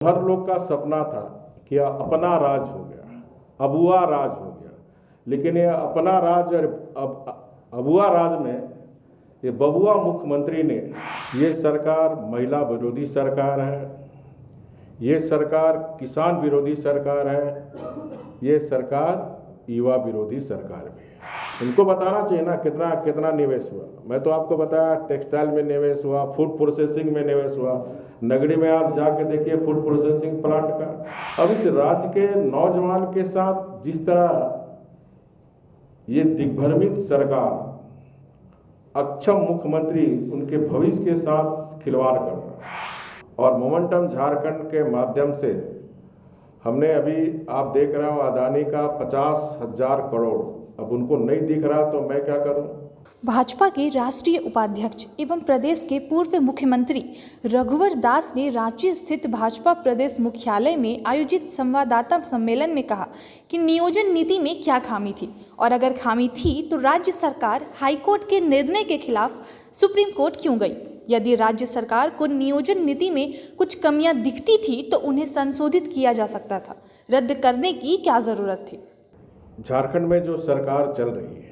हर लोग का सपना था कि अपना राज हो गया, अबुआ राज हो गया, लेकिन ये अपना राज और अबुआ राज में ये बबुआ मुख्यमंत्री ने, ये सरकार महिला विरोधी सरकार है, ये सरकार किसान विरोधी सरकार है, ये सरकार युवा विरोधी सरकार भी है। इनको बताना चाहिए ना कितना कितना निवेश हुआ। मैं तो आपको बताया टेक्सटाइल में निवेश हुआ, फूड प्रोसेसिंग में निवेश हुआ। नगरी में आप जाके देखिए फूड प्रोसेसिंग प्लांट का। अब इस राज्य के नौजवान के साथ जिस तरह ये दिग्भ्रमित सरकार, अक्षम मुख्यमंत्री उनके भविष्य के साथ खिलवाड़ कर रहा है। और मोमेंटम झारखंड के माध्यम से हमने अभी आप देख रहे हो अदानी का 50,000 करोड़, अब उनको नहीं दिख रहा तो मैं क्या करूं। भाजपा के राष्ट्रीय उपाध्यक्ष एवं प्रदेश के पूर्व मुख्यमंत्री रघुवर दास ने रांची स्थित भाजपा प्रदेश मुख्यालय में आयोजित संवाददाता सम्मेलन में कहा कि नियोजन नीति में क्या खामी थी और अगर खामी थी तो राज्य सरकार हाईकोर्ट के निर्णय के खिलाफ सुप्रीम कोर्ट क्यों गई। यदि राज्य सरकार को नियोजन नीति में कुछ कमियां दिखती थी तो उन्हें संशोधित किया जा सकता था, रद्द करने की क्या जरूरत थी। झारखंड में जो सरकार चल रही है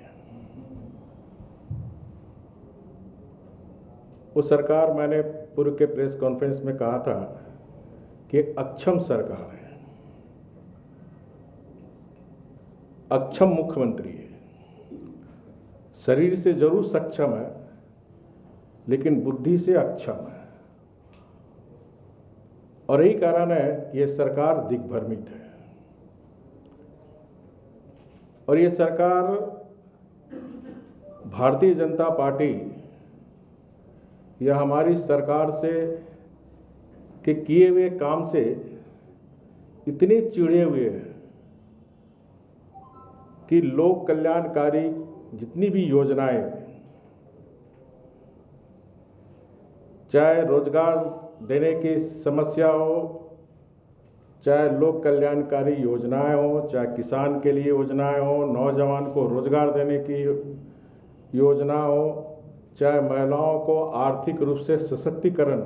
वो सरकार, मैंने पूर्व के प्रेस कॉन्फ्रेंस में कहा था कि अक्षम सरकार है, अक्षम मुख्यमंत्री है। शरीर से जरूर सक्षम है लेकिन बुद्धि से अक्षम है, और यही कारण है कि ये सरकार दिग्भ्रमित है। और ये सरकार भारतीय जनता पार्टी या हमारी सरकार से के किए हुए काम से इतने चिढ़े हुए हैं कि लोक कल्याणकारी जितनी भी योजनाएं, चाहे रोजगार देने की समस्या हो, चाहे लोक कल्याणकारी योजनाएं हो, चाहे किसान के लिए योजनाएं हो, नौजवान को रोजगार देने की योजना हो, चाहे महिलाओं को आर्थिक रूप से सशक्तिकरण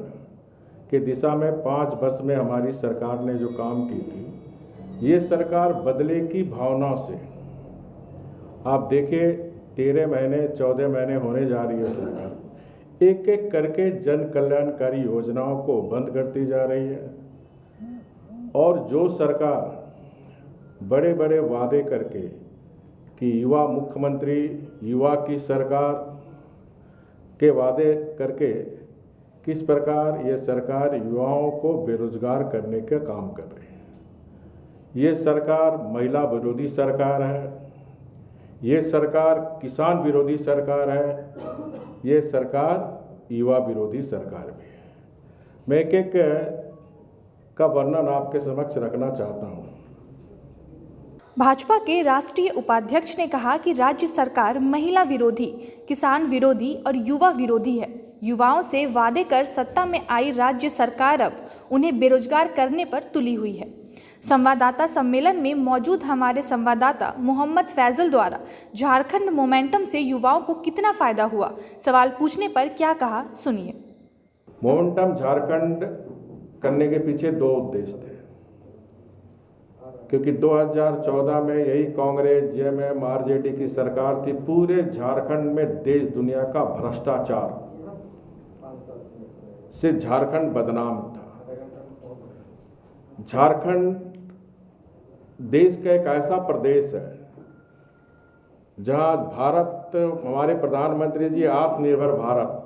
के दिशा में 5 वर्ष में हमारी सरकार ने जो काम की थी, ये सरकार बदले की भावना से, आप देखिए 13 महीने 14 महीने होने जा रही है सरकार, एक एक करके जन कल्याणकारी योजनाओं को बंद करती जा रही है। और जो सरकार बड़े बड़े वादे करके कि युवा मुख्यमंत्री, युवा की सरकार के वादे करके किस प्रकार ये सरकार युवाओं को बेरोजगार करने का काम कर रही है। ये सरकार महिला विरोधी सरकार है, ये सरकार किसान विरोधी सरकार है, ये सरकार युवा विरोधी सरकार भी है। मैं एक एक का वर्णन आपके समक्ष रखना चाहता हूँ। भाजपा के राष्ट्रीय उपाध्यक्ष ने कहा कि राज्य सरकार महिला विरोधी, किसान विरोधी और युवा विरोधी है। युवाओं से वादे कर सत्ता में आई राज्य सरकार अब उन्हें बेरोजगार करने पर तुली हुई है। संवाददाता सम्मेलन में मौजूद हमारे संवाददाता मोहम्मद फैजल द्वारा झारखंड मोमेंटम से युवाओं को कितना फायदा हुआ, सवाल पूछने पर क्या कहा, सुनिए। मोमेंटम झारखंड करने के पीछे 2 उद्देश्य थे, क्योंकि 2014 में यही कांग्रेस, जेएमएम, आरजेडी की सरकार थी। पूरे झारखंड में देश दुनिया का भ्रष्टाचार से झारखंड बदनाम था। झारखंड देश का एक ऐसा प्रदेश है जहां भारत, हमारे प्रधानमंत्री जी आत्मनिर्भर भारत,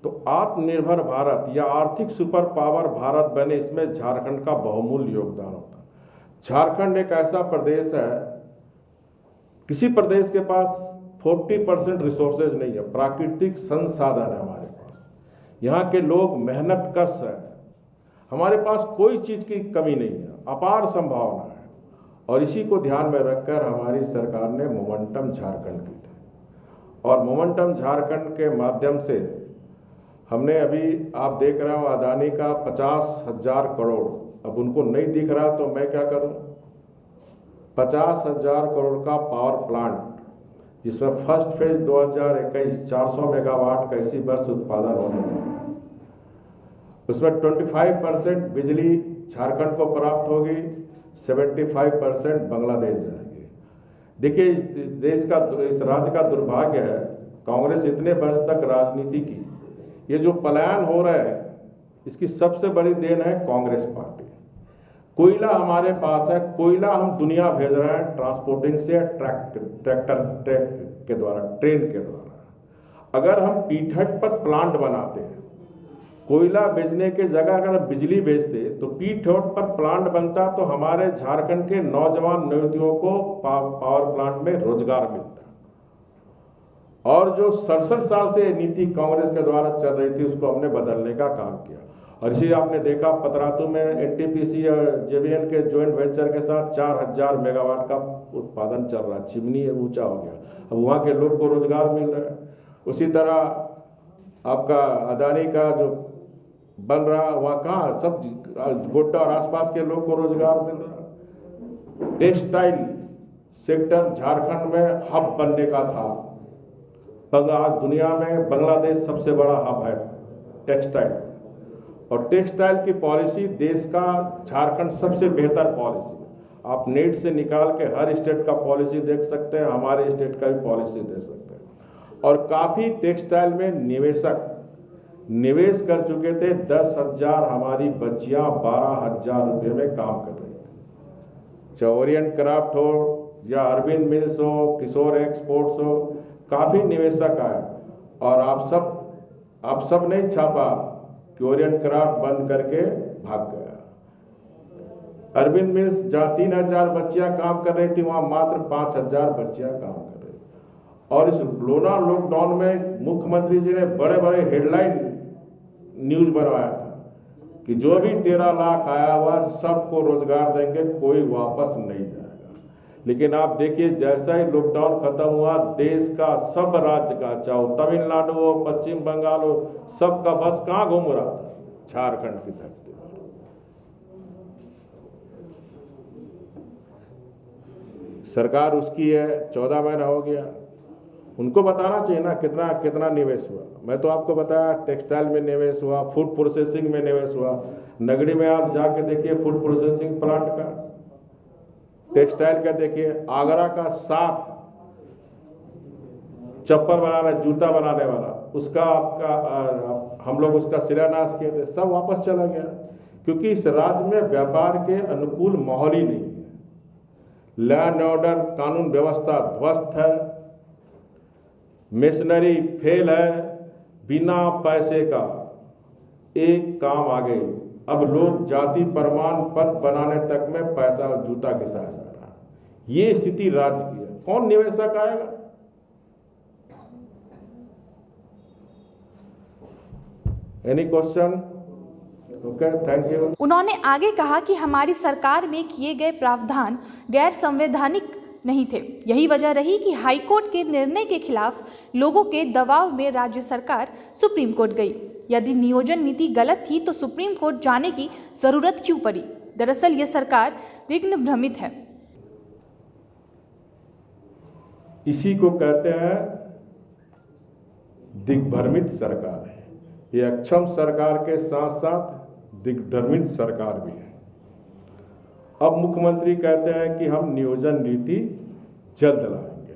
तो आत्मनिर्भर भारत या आर्थिक सुपर पावर भारत बने, इसमें झारखंड का बहुमूल्य योगदान होता है। झारखंड एक ऐसा प्रदेश है, किसी प्रदेश के पास 40% रिसोर्सेज नहीं है, प्राकृतिक संसाधन है हमारे पास। यहाँ के लोग मेहनत कश है, हमारे पास कोई चीज़ की कमी नहीं है, अपार संभावना है। और इसी को ध्यान में रखकर हमारी सरकार ने मोमेंटम झारखंड की थी। और मोमेंटम झारखंड के माध्यम से हमने अभी आप देख रहे हो अदानी का 50,000 करोड़, अब उनको नहीं दिख रहा तो मैं क्या करूं। 50,000 करोड़ का पावर प्लांट, जिसमें फर्स्ट फेज 2021 400 मेगावाट का इसी वर्ष उत्पादन होने लगा। उसमें 25% बिजली झारखंड को प्राप्त होगी, 75% बांग्लादेश जाएगी। देखिए इस देश का, इस राज्य का दुर्भाग्य है, कांग्रेस इतने वर्ष तक राजनीति की, ये जो पलायन हो रहा है इसकी सबसे बड़ी देन है कांग्रेस पार्टी। कोयला हमारे पास है, कोयला हम दुनिया भेज रहे हैं ट्रांसपोर्टिंग से, ट्रैक के द्वारा, ट्रेन के द्वारा। अगर हम पीठट पर प्लांट बनाते हैं, कोयला बेचने के जगह अगर बिजली बेचते तो पीठट पर प्लांट बनता तो हमारे झारखंड के नौजवान युवतियों को पावर प्लांट में रोजगार मिलता। और जो 67 साल से नीति कांग्रेस के द्वारा चल रही थी उसको हमने बदलने का काम किया। और इसी आपने देखा पतरातू में एनटीपीसी और जेवीएन के जॉइंट वेंचर के साथ 4000 मेगावाट का उत्पादन चल रहा है, चिमनी ऊंचा हो गया, अब वहाँ के लोग को रोजगार मिल रहा है। उसी तरह आपका अदानी का जो बन रहा, वहाँ कहाँ सब गोड्डा और आसपास के लोग को रोजगार मिल रहा है। टेक्सटाइल सेक्टर झारखंड में हब बनने का था, आज दुनिया में बांग्लादेश सबसे बड़ा हब है टेक्सटाइल, और टेक्सटाइल की पॉलिसी देश का झारखंड सबसे बेहतर पॉलिसी। आप नेट से निकाल के हर स्टेट का पॉलिसी देख सकते हैं, हमारे स्टेट का भी पॉलिसी दे सकते हैं। और काफ़ी टेक्सटाइल में निवेशक निवेश कर चुके थे। 10,000 हमारी बच्चियां 12,000 रुपये में काम कर रही थी। चाहे ओरिएंट क्राफ्ट हो या अरविंद मिल्स हो, किशोर एक्सपोर्ट्स हो, काफ़ी निवेशक आए। और आप सब नहीं छापा कि ओरिएंट क्राफ्ट बंद करके भाग गया। अरविंद मिल्स जहाँ 3,000 बच्चियां काम कर रही थी, वहाँ मात्र 5,000 बच्चियां काम कर रही। और इस कोरोना लॉकडाउन में मुख्यमंत्री जी ने बड़े बड़े हेडलाइन न्यूज बनवाया था कि जो भी 13 लाख आया हुआ सबको रोजगार देंगे, कोई वापस नहीं जाएगा। लेकिन आप देखिए जैसा ही लॉकडाउन खत्म हुआ, देश का सब राज्य का, चाहे तमिलनाडु हो, पश्चिम बंगाल हो, सबका बस कहाँ घूम रहा था? झारखंड की धरती पर। सरकार उसकी है, 14 महीना हो गया, उनको बताना चाहिए ना कितना कितना निवेश हुआ। मैं तो आपको बताया टेक्सटाइल में निवेश हुआ, फूड प्रोसेसिंग में निवेश हुआ। नगरी में आप जाके देखिए फूड प्रोसेसिंग प्लांट का, टेक्सटाइल का देखिए, आगरा का 7 चप्पल बनाने, जूता बनाने वाला, उसका आपका हम लोग उसका शिलान्यास किए थे, सब वापस चला गया क्योंकि इस राज्य में व्यापार के अनुकूल माहौल ही नहीं है। लैंड ऑर्डर कानून व्यवस्था ध्वस्त है, मिशनरी फेल है, बिना पैसे का एक काम आ गई। अब लोग जाति प्रमाण पत्र बनाने तक में पैसा और जूता घिसाया जा रहा है। ये स्थिति राज्य की है। कौन निवेशक आएगा? Any question? Okay, thank you. उन्होंने आगे कहा कि हमारी सरकार में किए गए प्रावधान गैर संवैधानिक नहीं थे। यही वजह रही कि हाईकोर्ट के निर्णय के खिलाफ लोगों के दबाव में राज्य सरकार सुप्रीम कोर्ट गई। यदि नियोजन नीति गलत थी तो सुप्रीम कोर्ट जाने की जरूरत क्यों पड़ी? दरअसल ये सरकार दिग्न भ्रमित है। इसी को कहते हैं दिग्भ्रमित सरकार है। ये अक्षम सरकार के साथ साथ दिग्भ्रमित सरकार भी है। अब मुख्यमंत्री कहते हैं कि हम नियोजन नीति जल्द लाएंगे।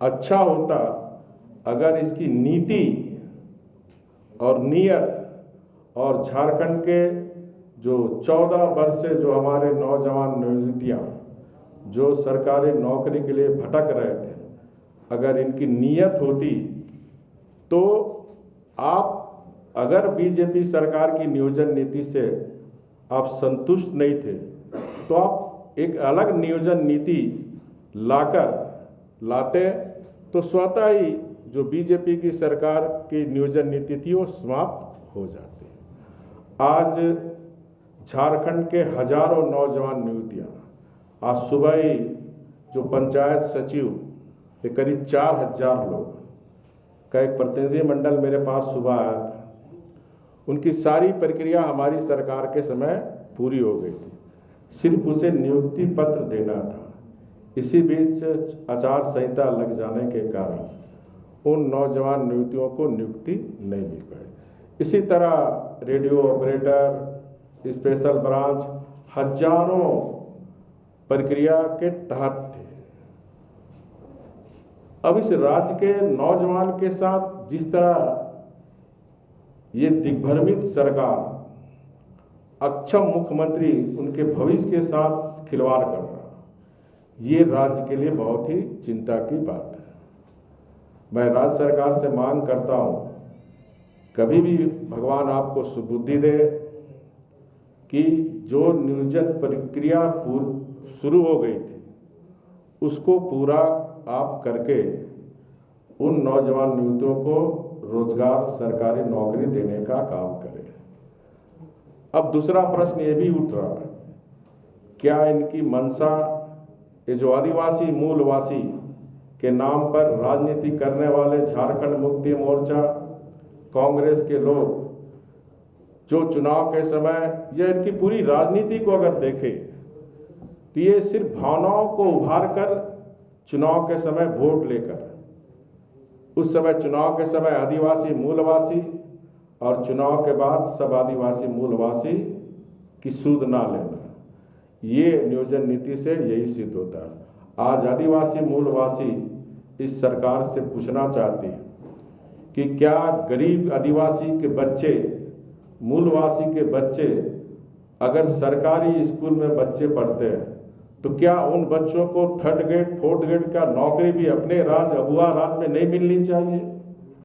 अच्छा होता अगर इसकी नीति और नियत और झारखंड के जो 14 वर्ष से जो हमारे नौजवान युवतियाँ जो सरकारी नौकरी के लिए भटक रहे थे, अगर इनकी नियत होती तो आप, अगर बीजेपी सरकार की नियोजन नीति से आप संतुष्ट नहीं थे तो आप एक अलग नियोजन नीति लाते तो स्वतः ही जो बीजेपी की सरकार की नियोजन नीति थी वो समाप्त हो जाती। आज झारखंड के हजारों नौजवान युवतियाँ, आज सुबह ही जो पंचायत सचिव के करीब 4,000 लोग का एक प्रतिनिधि मंडल मेरे पास सुबह आया था। उनकी सारी प्रक्रिया हमारी सरकार के समय पूरी हो गई थी, सिर्फ उसे नियुक्ति पत्र देना था। इसी बीच आचार संहिता लग जाने के कारण उन नौजवान युवतियों को नियुक्ति नहीं मिल पाई। इसी तरह रेडियो ऑपरेटर, स्पेशल ब्रांच हजारों प्रक्रिया के तहत थे। अब इस राज्य के नौजवान के साथ जिस तरह ये दिग्भ्रमित सरकार, अक्षम मुख्यमंत्री उनके भविष्य के साथ खिलवाड़ कर रहा, ये राज्य के लिए बहुत ही चिंता की बात है। मैं राज्य सरकार से मांग करता हूँ, कभी भी भगवान आपको सुबुद्धि दे कि जो नियोजन प्रक्रिया शुरू हो गई थी उसको पूरा आप करके उन नौजवान नियुक्तों को रोजगार, सरकारी नौकरी देने का काम करें। अब दूसरा प्रश्न ये भी उठ रहा है, क्या इनकी मंशा ये जो आदिवासी मूलवासी के नाम पर राजनीति करने वाले झारखंड मुक्ति मोर्चा, कांग्रेस के लोग जो चुनाव के समय या इनकी पूरी राजनीति को अगर देखें तो ये सिर्फ भावनाओं को उभार कर चुनाव के समय वोट लेकर, उस समय चुनाव के समय आदिवासी मूलवासी और चुनाव के बाद सब आदिवासी मूलवासी की सूद ना लेना, ये नियोजन नीति से यही सिद्ध होता है। आज आदिवासी मूलवासी इस सरकार से पूछना चाहती है कि क्या गरीब आदिवासी के बच्चे, मूलवासी के बच्चे अगर सरकारी स्कूल में बच्चे पढ़ते हैं तो क्या उन बच्चों को थर्ड ग्रेड, फोर्थ ग्रेड का नौकरी भी अपने राज्य, अगुआ राज्य में नहीं मिलनी चाहिए?